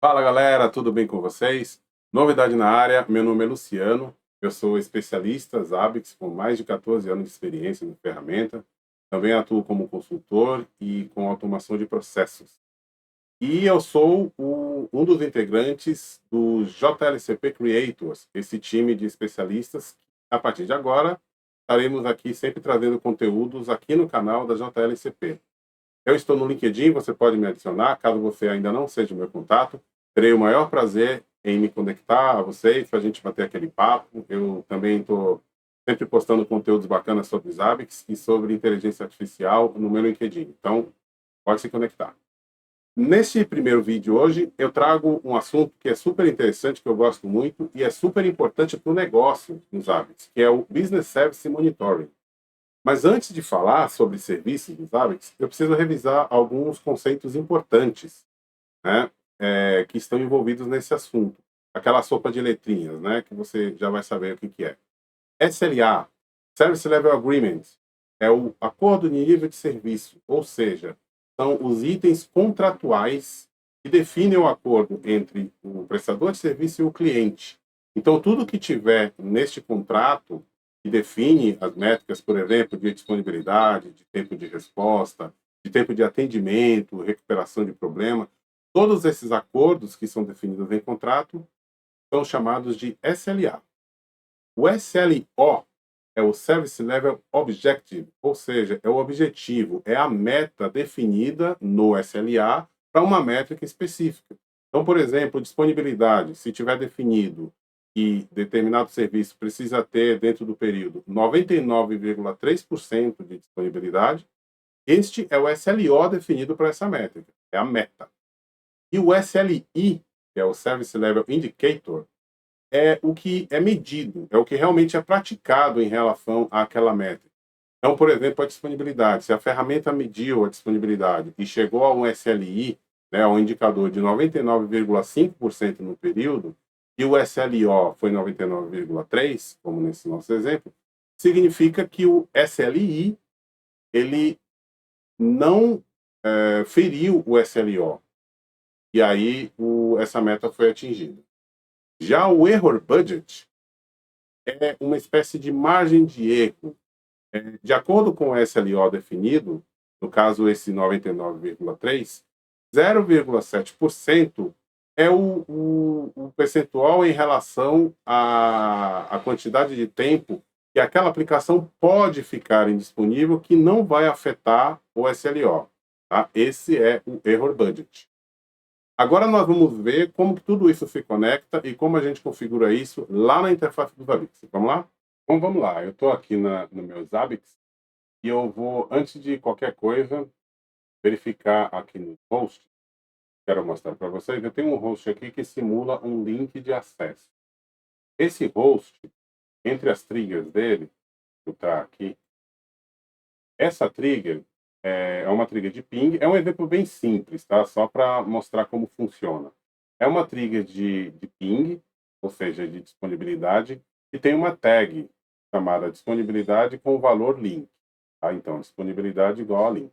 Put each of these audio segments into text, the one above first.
Fala galera, tudo bem com vocês? Novidade na área, meu nome é Luciano, eu sou especialista Zabbix com mais de 14 anos de experiência na ferramenta. Também atuo como consultor e com automação de processos. E eu sou um dos integrantes do JLCP Creators, esse time de especialistas. A partir de agora, estaremos aqui sempre trazendo conteúdos aqui no canal da JLCP. Eu estou no LinkedIn, você pode me adicionar, caso você ainda não seja o meu contato. Terei o maior prazer em me conectar a vocês, para a gente bater aquele papo. Eu também estou sempre postando conteúdos bacanas sobre Zabbix e sobre inteligência artificial no meu LinkedIn. Então, pode se conectar. Neste primeiro vídeo hoje, eu trago um assunto que é super interessante, que eu gosto muito, e é super importante para o negócio nos Zabbix, que é o Business Service Monitoring. Mas antes de falar sobre serviços dos Zabbix, eu preciso revisar alguns conceitos importantes, né, que estão envolvidos nesse assunto. Aquela sopa de letrinhas, né, que você já vai saber o que é. SLA, Service Level Agreement, é o acordo de nível de serviço, ou seja, são os itens contratuais que definem o acordo entre o prestador de serviço e o cliente. Então, tudo que tiver neste contrato, que define as métricas, por exemplo, de disponibilidade, de tempo de resposta, de tempo de atendimento, recuperação de problema, todos esses acordos que são definidos em contrato são chamados de SLA. O SLO é o Service Level Objective, ou seja, é o objetivo, é a meta definida no SLA para uma métrica específica. Então, por exemplo, disponibilidade, se tiver definido que determinado serviço precisa ter, dentro do período, 99,3% de disponibilidade, este é o SLO definido para essa métrica, é a meta. E o SLI, que é o Service Level Indicator, é o que é medido, é o que realmente é praticado em relação àquela métrica. Então, por exemplo, a disponibilidade. Se a ferramenta mediu a disponibilidade e chegou a um SLI, né, um indicador de 99,5% no período, e o SLO foi 99,3%, como nesse nosso exemplo, significa que o SLI ele não feriu o SLO. E aí essa meta foi atingida. Já o Error Budget é uma espécie de margem de erro. De acordo com o SLO definido, no caso esse 99,3%, 0,7% é o percentual em relação à quantidade de tempo que aquela aplicação pode ficar indisponível que não vai afetar o SLO. Tá? Esse é o Error Budget. Agora nós vamos ver como que tudo isso se conecta e como a gente configura isso lá na interface do Zabbix. Vamos lá? Então vamos lá. Eu estou aqui no meu Zabbix e eu vou, antes de qualquer coisa, verificar aqui no host. Quero mostrar para vocês. Eu tenho um host aqui que simula um link de acesso. Esse host, entre as triggers dele, que está aqui, essa trigger é uma trigger de ping. É um exemplo bem simples, tá? Só para mostrar como funciona. É uma trigger de ping, ou seja, de disponibilidade, e tem uma tag chamada disponibilidade com o valor link. Tá? Então, disponibilidade igual a link.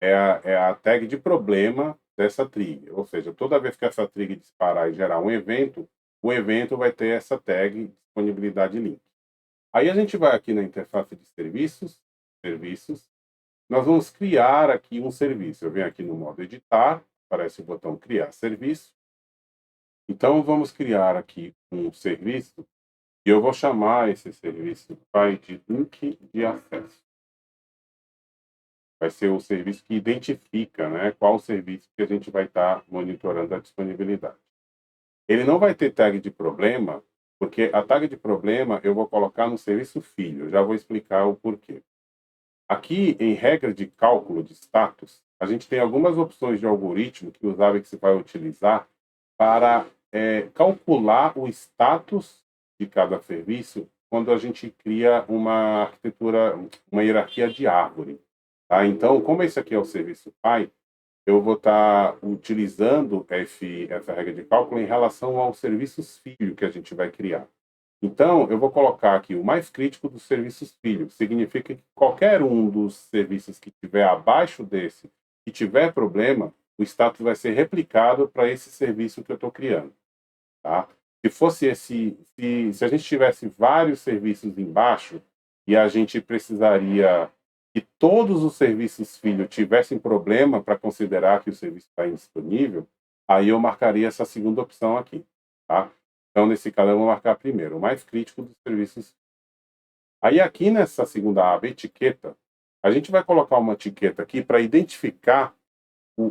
É a tag de problema dessa trigger. Ou seja, toda vez que essa trigger disparar e gerar um evento, o evento vai ter essa tag disponibilidade link. Aí a gente vai aqui na interface de serviços, nós vamos criar aqui um serviço. Eu venho aqui no modo editar, aparece o botão criar serviço. Então vamos criar aqui um serviço e eu vou chamar esse serviço de link de acesso. Vai ser o serviço que identifica, né, qual o serviço que a gente vai estar monitorando a disponibilidade. Ele não vai ter tag de problema, porque a tag de problema eu vou colocar no serviço filho. Eu já vou explicar o porquê. Aqui, em regra de cálculo de status, a gente tem algumas opções de algoritmo que o Zabbix vai utilizar para calcular o status de cada serviço quando a gente cria uma arquitetura, uma hierarquia de árvore. Tá? Então, como esse aqui é o serviço pai, eu vou estar utilizando essa regra de cálculo em relação aos serviços filho que a gente vai criar. Então, eu vou colocar aqui o mais crítico dos serviços filho. Significa que qualquer um dos serviços que estiver abaixo desse, que tiver problema, o status vai ser replicado para esse serviço que eu estou criando. Tá? Se fosse se a gente tivesse vários serviços embaixo e a gente precisaria que todos os serviços filho tivessem problema para considerar que o serviço está indisponível, aí eu marcaria essa segunda opção aqui. Tá? Então, nesse caso, eu vou marcar primeiro, o mais crítico dos serviços. Aí aqui nessa segunda aba, etiqueta, a gente vai colocar uma etiqueta aqui para identificar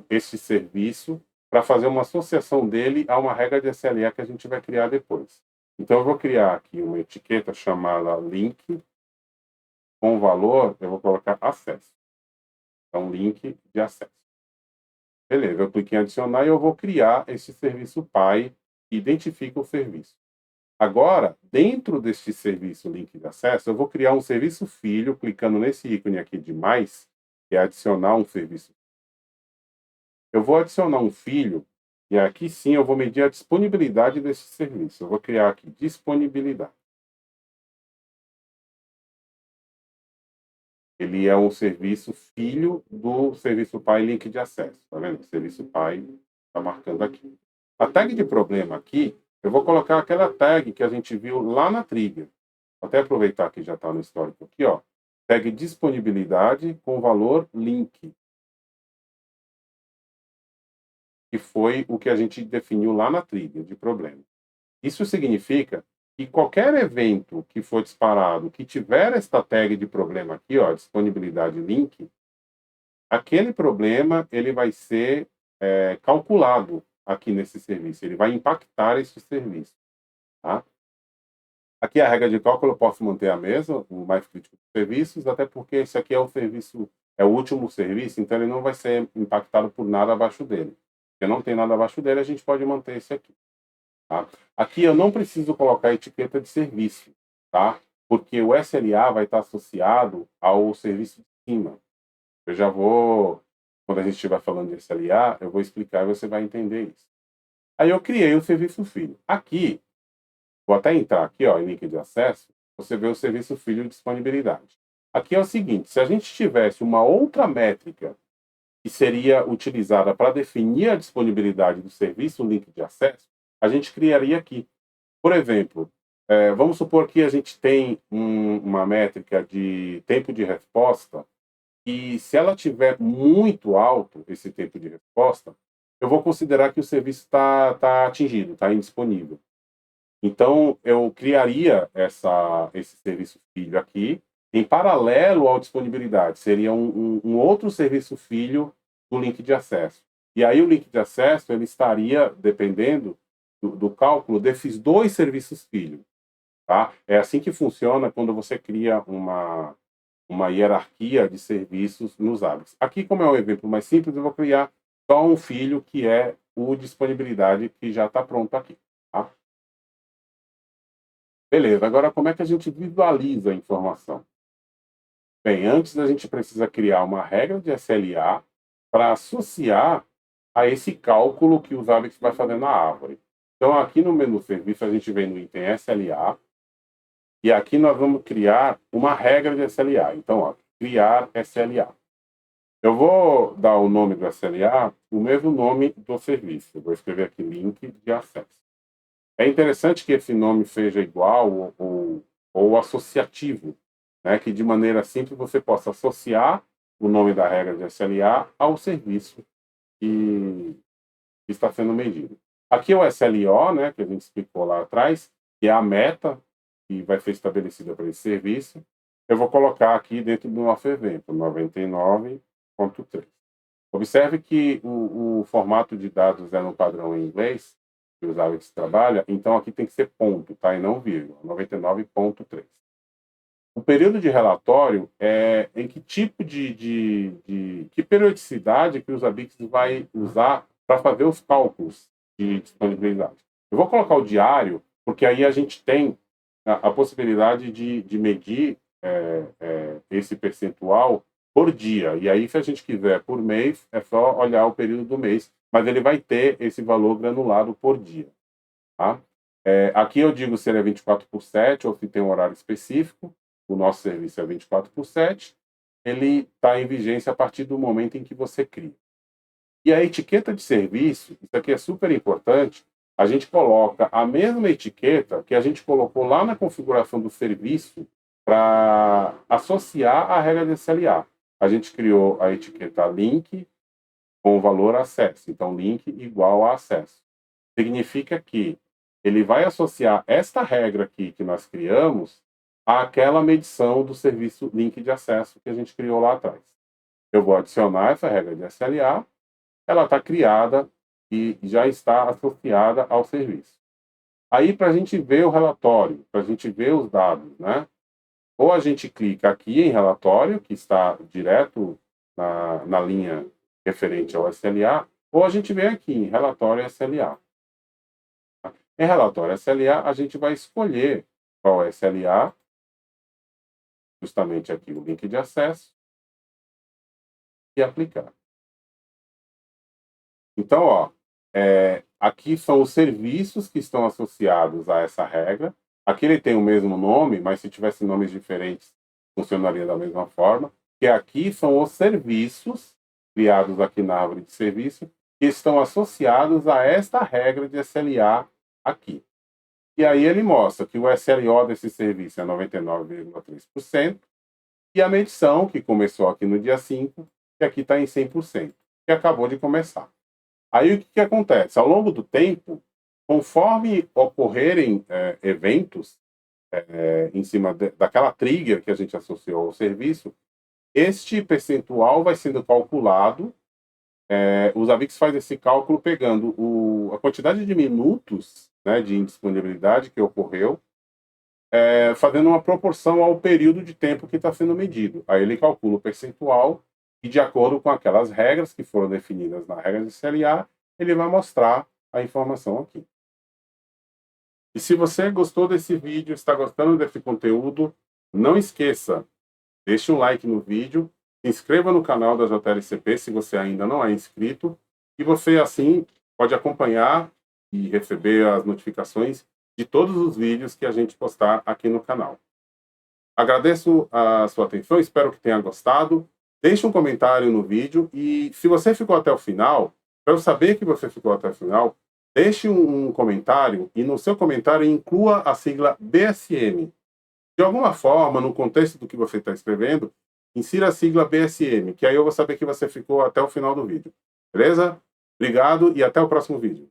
esse serviço, para fazer uma associação dele a uma regra de SLA que a gente vai criar depois. Então eu vou criar aqui uma etiqueta chamada link com valor, eu vou colocar acesso. Então link de acesso. Beleza, eu clico em adicionar e eu vou criar esse serviço pai que identifica o serviço. Agora, dentro deste serviço link de acesso, eu vou criar um serviço filho, clicando nesse ícone aqui de mais, que é adicionar um serviço. Eu vou adicionar um filho, e aqui sim eu vou medir a disponibilidade desse serviço. Eu vou criar aqui disponibilidade. Ele é um serviço filho do serviço pai link de acesso. Tá vendo? O serviço pai está marcando aqui. A tag de problema aqui, eu vou colocar aquela tag que a gente viu lá na trigger. Vou até aproveitar que já está no histórico aqui, ó. Tag disponibilidade com valor link. Que foi o que a gente definiu lá na trigger de problema. Isso significa que qualquer evento que for disparado, que tiver esta tag de problema aqui, ó, disponibilidade link, aquele problema ele vai ser calculado aqui nesse serviço, ele vai impactar esse serviço. Tá? Aqui a regra de cálculo eu posso manter a mesma, o mais crítico dos serviços, até porque esse aqui é o serviço, é o último serviço, então ele não vai ser impactado por nada abaixo dele. Se não tem nada abaixo dele, a gente pode manter esse aqui. Tá? Aqui eu não preciso colocar a etiqueta de serviço, tá? Porque o SLA vai estar associado ao serviço de cima. Eu já vou, quando a gente estiver falando de SLA, eu vou explicar e você vai entender isso. Aí eu criei o serviço filho. Aqui, vou até entrar aqui, ó, em link de acesso, você vê o serviço filho de disponibilidade. Aqui é o seguinte, se a gente tivesse uma outra métrica que seria utilizada para definir a disponibilidade do serviço link de acesso, a gente criaria aqui. Por exemplo, vamos supor que a gente tem uma métrica de tempo de resposta e se ela tiver muito alto, esse tempo de resposta, eu vou considerar que o serviço está atingido, está indisponível. Então, eu criaria esse serviço filho aqui, em paralelo à disponibilidade. Seria um outro serviço filho do link de acesso. E aí o link de acesso ele estaria dependendo do cálculo desses dois serviços filho. Tá? É assim que funciona quando você cria uma hierarquia de serviços nos ABACS. Aqui, como é um exemplo mais simples, eu vou criar só um filho que é o disponibilidade, que já está pronto aqui. Tá? Beleza, agora como é que a gente visualiza a informação? Bem, antes a gente precisa criar uma regra de SLA para associar a esse cálculo que o Zabbix vai fazer na árvore. Então, aqui no menu serviço, a gente vem no item SLA, e aqui nós vamos criar uma regra de SLA. Então, ó, criar SLA. Eu vou dar o nome do SLA, o mesmo nome do serviço. Eu vou escrever aqui link de acesso. É interessante que esse nome seja igual ou associativo, né? Que de maneira simples você possa associar o nome da regra de SLA ao serviço que está sendo medido. Aqui é o SLO, né, que a gente explicou lá atrás, que é a meta que vai ser estabelecida para esse serviço. Eu vou colocar aqui dentro do nosso exemplo, 99.3. Observe que o formato de dados é no padrão em inglês, que o Zabbix trabalha, então aqui tem que ser ponto, tá? E não vírgula, 99.3. O período de relatório é em que tipo que periodicidade que o Zabbix vai usar para fazer os cálculos de disponibilidade. Eu vou colocar o diário, porque aí a gente tem a possibilidade de medir esse percentual por dia. E aí, se a gente quiser por mês, é só olhar o período do mês, mas ele vai ter esse valor granulado por dia. Tá? Aqui eu digo se ele é 24/7 ou se tem um horário específico. O nosso serviço é 24/7. Ele está em vigência a partir do momento em que você cria. E a etiqueta de serviço, isso aqui é super importante, a gente coloca a mesma etiqueta que a gente colocou lá na configuração do serviço para associar a regra de SLA. A gente criou a etiqueta link com o valor acesso. Então, link igual a acesso. Significa que ele vai associar esta regra aqui que nós criamos àquela medição do serviço link de acesso que a gente criou lá atrás. Eu vou adicionar essa regra de SLA, ela está criada e já está associada ao serviço. Aí, para a gente ver o relatório, para a gente ver os dados, né? Ou a gente clica aqui em relatório, que está direto na linha referente ao SLA, ou a gente vem aqui em relatório SLA. Em relatório SLA, a gente vai escolher qual é SLA, justamente aqui o link de acesso, e aplicar. Então, ó, aqui são os serviços que estão associados a essa regra. Aqui ele tem o mesmo nome, mas se tivesse nomes diferentes, funcionaria da mesma forma. Que aqui são os serviços criados aqui na árvore de serviço que estão associados a esta regra de SLA aqui. E aí ele mostra que o SLO desse serviço é 99,3% e a medição, que começou aqui no dia 5, que aqui está em 100%, que acabou de começar. Aí o que acontece? Ao longo do tempo, conforme ocorrerem eventos em cima daquela trigger que a gente associou ao serviço, este percentual vai sendo calculado. Os AVIX faz esse cálculo pegando a quantidade de minutos, né, de indisponibilidade que ocorreu, fazendo uma proporção ao período de tempo que está sendo medido. Aí ele calcula o percentual e, de acordo com aquelas regras que foram definidas na regra de SLA, ele vai mostrar a informação aqui. E se você gostou desse vídeo, está gostando desse conteúdo, não esqueça, deixe um like no vídeo, se inscreva no canal da JLCP se você ainda não é inscrito, e você, assim, pode acompanhar e receber as notificações de todos os vídeos que a gente postar aqui no canal. Agradeço a sua atenção, espero que tenha gostado. Deixe um comentário no vídeo e, se você ficou até o final, para eu saber que você ficou até o final, deixe um comentário e no seu comentário inclua a sigla BSM. De alguma forma, no contexto do que você está escrevendo, insira a sigla BSM, que aí eu vou saber que você ficou até o final do vídeo. Beleza? Obrigado e até o próximo vídeo.